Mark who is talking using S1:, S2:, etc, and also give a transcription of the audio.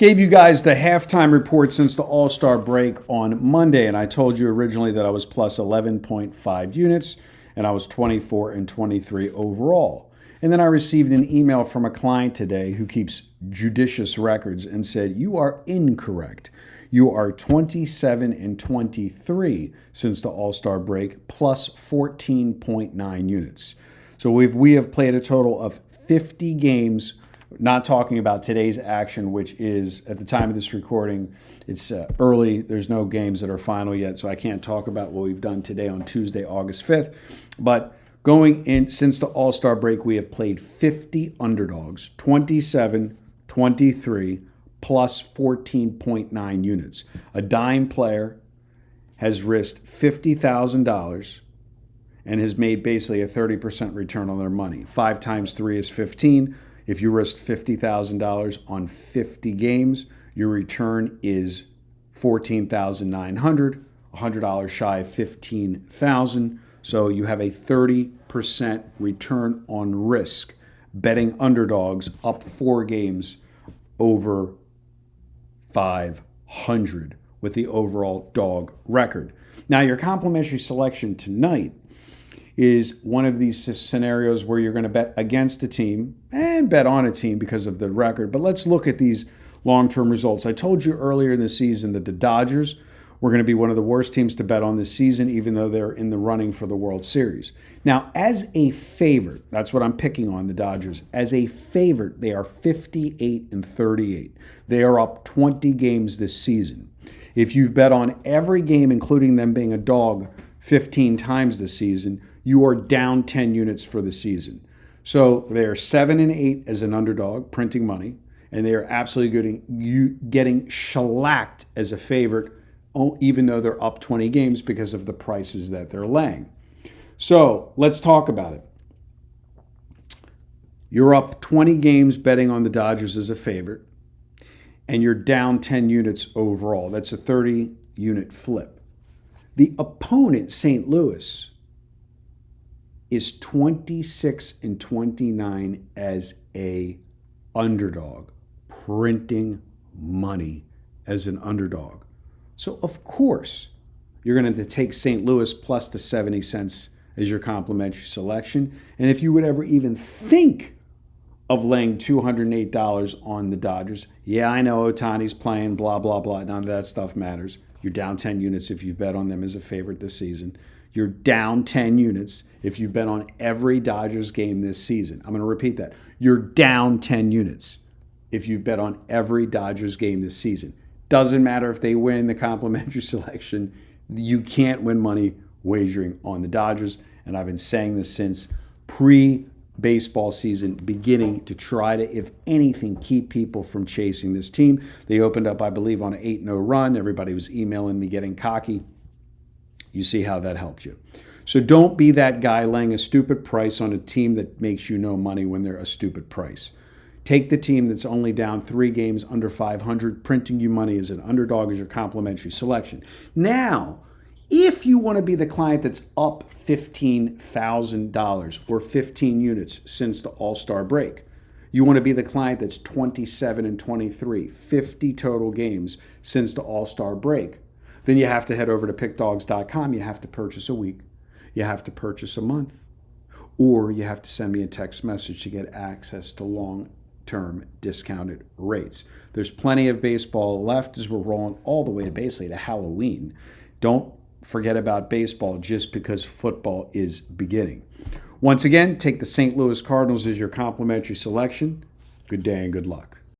S1: Gave you guys the halftime report since the All-Star break on Monday, and I told you originally that I was plus 11.5 units, and I was 24 and 23 overall. And then I received an email from a client today who keeps judicious records and said, you are incorrect. You are 27 and 23 since the All-Star break, plus 14.9 units. So we have played a total of 50 games, not talking about today's action, which is, at the time of this recording, it's early. There's no games that are final yet, so I can't talk about what we've done today on Tuesday, August 5th. But going in, since the All-Star break, we have played 50 underdogs, 27, 23, plus 14.9 units. A dime player has risked $50,000 and has made basically a 30% return on their money. 5 times 3 is 15. If you risked $50,000 on 50 games, your return is $14,900, $100 shy of $15,000. So you have a 30% return on risk betting underdogs up 4 games over 500 with the overall dog record. Now, your complimentary selection tonight is one of these scenarios where you're going to bet against a team and bet on a team because of the record. But let's look at these long-term results. I told you earlier in the season that the Dodgers were going to be one of the worst teams to bet on this season, even though they're in the running for the World Series. Now, as a favorite, that's what I'm picking on the Dodgers. As a favorite, they are 58 and 38. They are up 20 games this season. If you've bet on every game, including them being a dog, 15 times this season, you are down 10 units for the season. So they are 7 and 8 as an underdog, printing money, and they are absolutely getting shellacked as a favorite, even though they're up 20 games because of the prices that they're laying. So let's talk about it. You're up 20 games betting on the Dodgers as a favorite, and you're down 10 units overall. That's a 30-unit flip. The opponent, St. Louis, is 26 and 29 as a underdog, printing money as an underdog. So, of course, you're going to take St. Louis plus the 70 cents as your complimentary selection. And if you would ever even think of laying $208 on the Dodgers, yeah, I know Ohtani's playing, blah, blah, blah. None of that stuff matters. You're down 10 units if you bet on them as a favorite this season. You're down 10 units if you bet on every Dodgers game this season. I'm going to repeat that. You're down 10 units if you bet on every Dodgers game this season. Doesn't matter if they win the complimentary selection. You can't win money wagering on the Dodgers. And I've been saying this since pre-baseball season beginning to try to, if anything, keep people from chasing this team. They opened up, I believe, on an 8-0 run. Everybody was emailing me getting cocky. You see how that helped you. So don't be that guy laying a stupid price on a team that makes you no money when they're a stupid price. Take the team that's only down 3 games under 500, printing you money as an underdog as your complimentary selection. Now, if you want to be the client that's up $15,000 or 15 units since the All-Star break, you want to be the client that's 27 and 23, 50 total games since the All-Star break, then you have to head over to PickDawgz.com. You have to purchase a week. You have to purchase a month. Or you have to send me a text message to get access to long-term discounted rates. There's plenty of baseball left as we're rolling all the way to basically to Halloween. Don't forget about baseball just because football is beginning. Once again, take the St. Louis Cardinals as your complimentary selection. Good day and good luck.